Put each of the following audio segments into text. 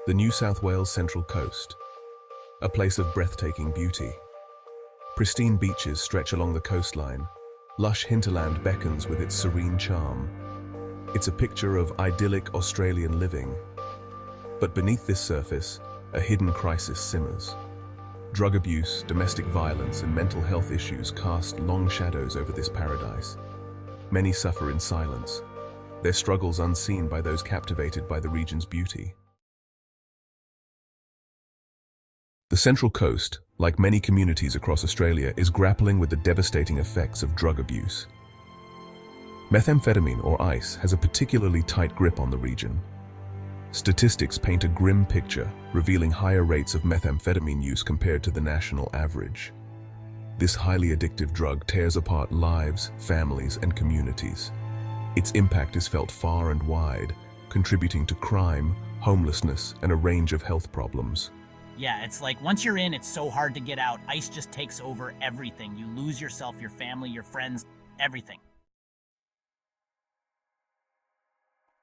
The New South Wales Central Coast, a place of breathtaking beauty. Pristine beaches stretch along the coastline. Lush hinterland beckons with its serene charm. It's a picture of idyllic Australian living. But beneath this surface, a hidden crisis simmers. Drug abuse, domestic violence, and mental health issues cast long shadows over this paradise. Many suffer in silence, their struggles unseen by those captivated by the region's beauty. The Central Coast, like many communities across Australia, is grappling with the devastating effects of drug abuse. Methamphetamine, or ice, has a particularly tight grip on the region. Statistics paint a grim picture, revealing higher rates of methamphetamine use compared to the national average. This highly addictive drug tears apart lives, families, and communities. Its impact is felt far and wide, contributing to crime, homelessness, and a range of health problems. Yeah, it's like once you're in, it's so hard to get out. Ice just takes over everything. You lose yourself, your family, your friends, everything.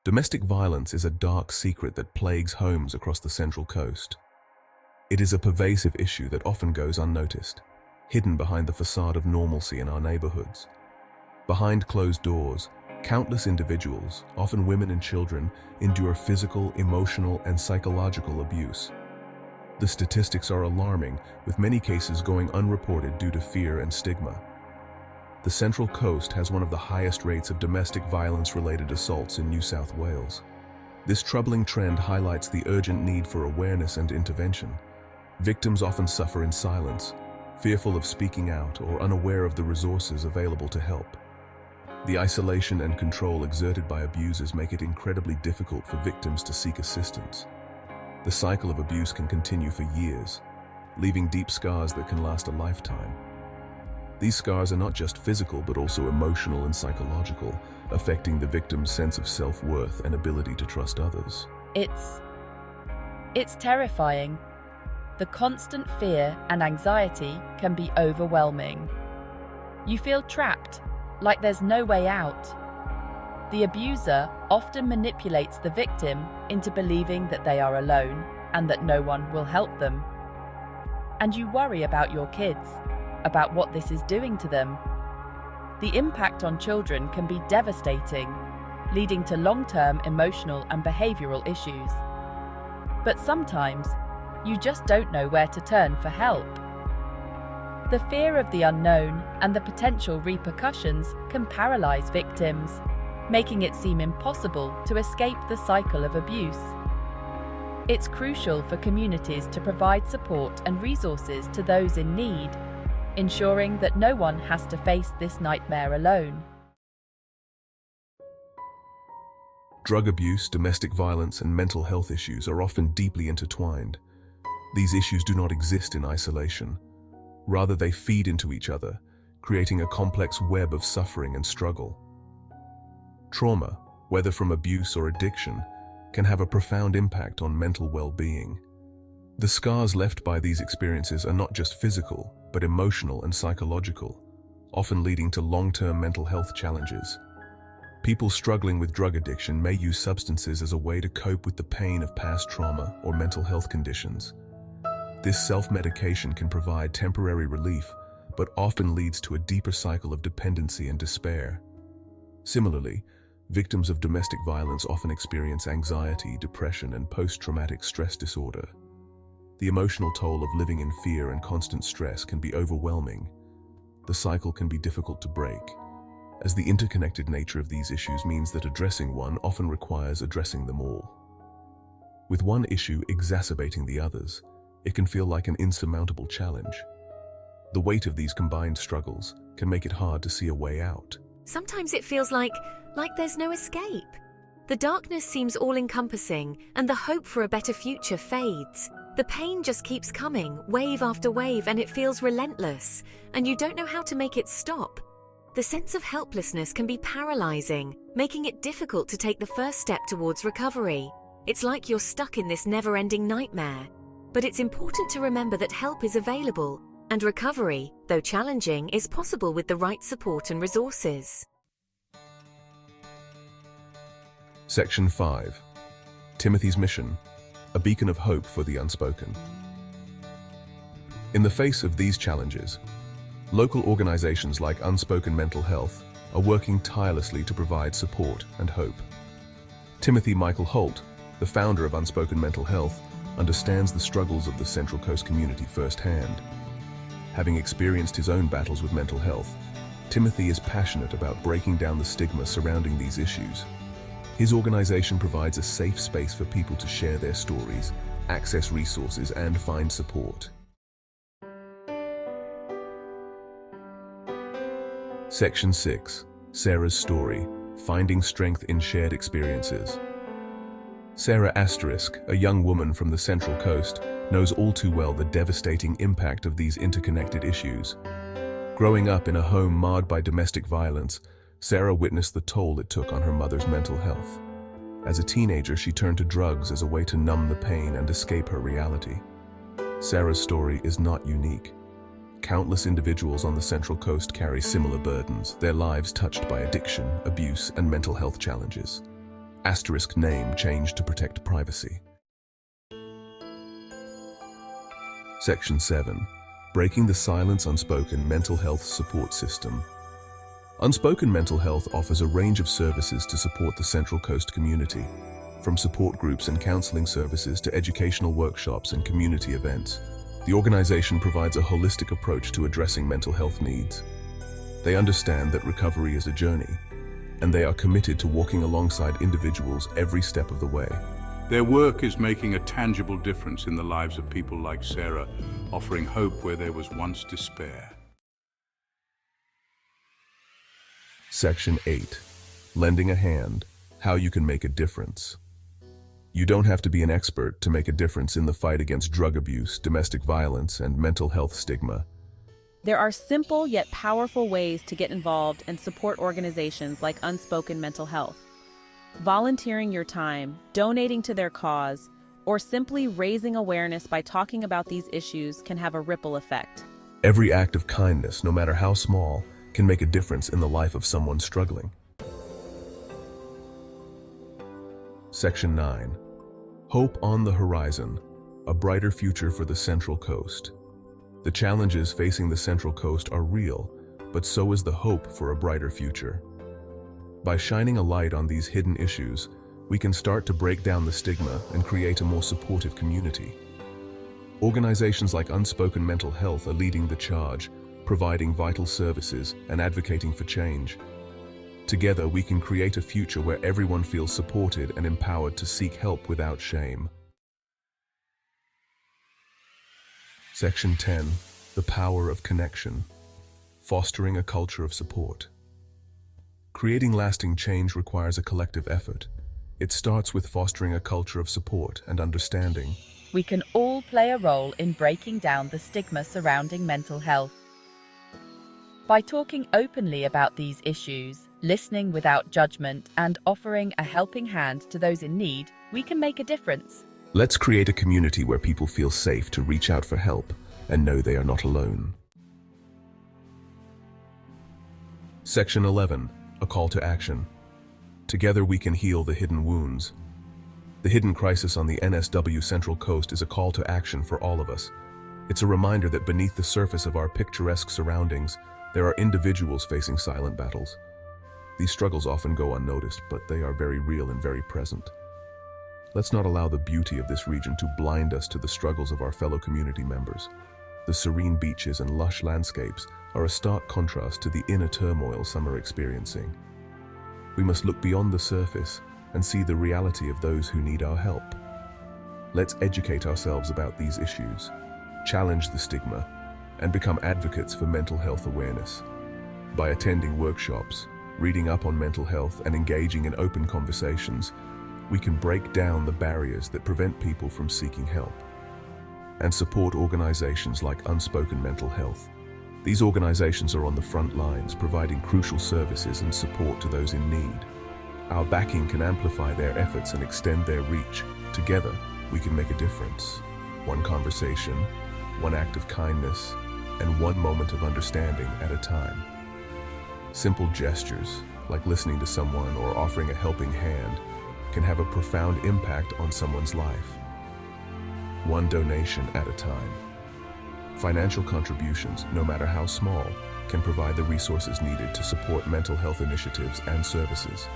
Domestic violence is a dark secret that plagues homes across the Central Coast. It is a pervasive issue that often goes unnoticed, hidden behind the facade of normalcy in our neighborhoods. Behind closed doors, countless individuals, often women and children, endure physical, emotional, and psychological abuse. The statistics are alarming, with many cases going unreported due to fear and stigma. The Central Coast has one of the highest rates of domestic violence-related assaults in New South Wales. This troubling trend highlights the urgent need for awareness and intervention. Victims often suffer in silence, fearful of speaking out or unaware of the resources available to help. The isolation and control exerted by abusers make it incredibly difficult for victims to seek assistance. The cycle of abuse can continue for years, leaving deep scars that can last a lifetime. These scars are not just physical but also emotional and psychological, affecting the victim's sense of self-worth and ability to trust others. It's terrifying. The constant fear and anxiety can be overwhelming. You feel trapped, like there's no way out. The abuser often manipulates the victim into believing that they are alone and that no one will help them. And you worry about your kids, about what this is doing to them. The impact on children can be devastating, leading to long-term emotional and behavioral issues. But sometimes, you just don't know where to turn for help. The fear of the unknown and the potential repercussions can paralyze victims, making it seem impossible to escape the cycle of abuse. It's crucial for communities to provide support and resources to those in need, ensuring that no one has to face this nightmare alone. Drug abuse, domestic violence, and mental health issues are often deeply intertwined. These issues do not exist in isolation. Rather, they feed into each other, creating a complex web of suffering and struggle. Trauma, whether from abuse or addiction, can have a profound impact on mental well-being. The scars left by these experiences are not just physical, but emotional and psychological, often leading to long-term mental health challenges. People struggling with drug addiction may use substances as a way to cope with the pain of past trauma or mental health conditions. This self-medication can provide temporary relief, but often leads to a deeper cycle of dependency and despair. Similarly, victims of domestic violence often experience anxiety, depression, and post-traumatic stress disorder. The emotional toll of living in fear and constant stress can be overwhelming. The cycle can be difficult to break, as the interconnected nature of these issues means that addressing one often requires addressing them all. With one issue exacerbating the others, it can feel like an insurmountable challenge. The weight of these combined struggles can make it hard to see a way out. Sometimes it feels like there's no escape. The darkness seems all-encompassing, and the hope for a better future fades. The pain just keeps coming, wave after wave, and it feels relentless, and you don't know how to make it stop. The sense of helplessness can be paralyzing, making it difficult to take the first step towards recovery. It's like you're stuck in this never-ending nightmare. But it's important to remember that help is available, and recovery, though challenging, is possible with the right support and resources. Section 5. Timothy's mission: a beacon of hope for the unspoken. In the face of these challenges, local organizations like Unspoken Mental Health are working tirelessly to provide support and hope. Michael Holt, the founder of Unspoken Mental Health, understands the struggles of the Central Coast community firsthand. Having experienced his own battles with mental health, Timothy is passionate about breaking down the stigma surrounding these issues. His organization provides a safe space for people to share their stories, access resources, and find support. Section 6. Sarah's story, finding strength in shared experiences. Sarah Asterisk, a young woman from the Central Coast, knows all too well the devastating impact of these interconnected issues. Growing up in a home marred by domestic violence, Sarah witnessed the toll it took on her mother's mental health. As a teenager, she turned to drugs as a way to numb the pain and escape her reality. Sarah's story is not unique. Countless individuals on the Central Coast carry similar burdens, their lives touched by addiction, abuse, and mental health challenges. Asterisk name changed to protect privacy. Section 7. Breaking the silence. Unspoken Mental Health Support System. Unspoken Mental Health offers a range of services to support the Central Coast community, from support groups and counseling services to educational workshops and community events. The organization provides a holistic approach to addressing mental health needs. They understand that recovery is a journey, and they are committed to walking alongside individuals every step of the way. Their work is making a tangible difference in the lives of people like Sarah, offering hope where there was once despair. Section 8. Lending a hand, how you can make a difference. You don't have to be an expert to make a difference in the fight against drug abuse, domestic violence, and mental health stigma. There are simple yet powerful ways to get involved and support organizations like Unspoken Mental Health. Volunteering your time, donating to their cause, or simply raising awareness by talking about these issues can have a ripple effect. Every act of kindness, no matter how small, can make a difference in the life of someone struggling. Section 9. Hope on the horizon, a brighter future for the Central Coast. The challenges facing the Central Coast are real, but so is the hope for a brighter future. By shining a light on these hidden issues, we can start to break down the stigma and create a more supportive community. Organizations like Unspoken Mental Health are leading the charge, providing vital services and advocating for change. Together, we can create a future where everyone feels supported and empowered to seek help without shame. Section 10. The power of connection. Fostering a culture of support. Creating lasting change requires a collective effort. It starts with fostering a culture of support and understanding. We can all play a role in breaking down the stigma surrounding mental health. By talking openly about these issues, listening without judgment, and offering a helping hand to those in need, we can make a difference. Let's create a community where people feel safe to reach out for help and know they are not alone. Section 11. A call to action. Together we can heal the hidden wounds. The hidden crisis on the NSW Central Coast is a call to action for all of us. It's a reminder that beneath the surface of our picturesque surroundings, there are individuals facing silent battles. These struggles often go unnoticed, but they are very real and very present. Let's not allow the beauty of this region to blind us to the struggles of our fellow community members. The serene beaches and lush landscapes are a stark contrast to the inner turmoil some are experiencing. We must look beyond the surface and see the reality of those who need our help. Let's educate ourselves about these issues, challenge the stigma, and become advocates for mental health awareness. By attending workshops, reading up on mental health, and engaging in open conversations, we can break down the barriers that prevent people from seeking help and support organizations like Unspoken Mental Health. These organizations are on the front lines, providing crucial services and support to those in need. Our backing can amplify their efforts and extend their reach. Together, we can make a difference. One conversation, one act of kindness, and one moment of understanding at a time. Simple gestures, like listening to someone or offering a helping hand, can have a profound impact on someone's life. one donation at a time. Financial contributions, no matter how small, can provide the resources needed to support mental health initiatives and services.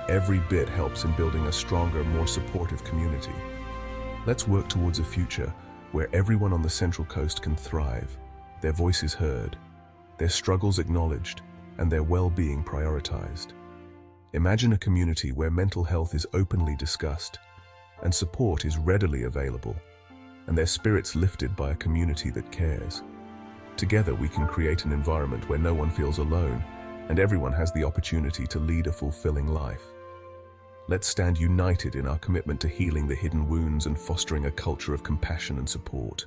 Every bit helps in building a stronger, more supportive community. Let's work towards a future where everyone on the Central Coast can thrive, their voices heard, their struggles acknowledged, and their well-being prioritized. Imagine a community where mental health is openly discussed and support is readily available, and their spirits lifted by a community that cares. Together we can create an environment where no one feels alone and everyone has the opportunity to lead a fulfilling life. Let's stand united in our commitment to healing the hidden wounds and fostering a culture of compassion and support.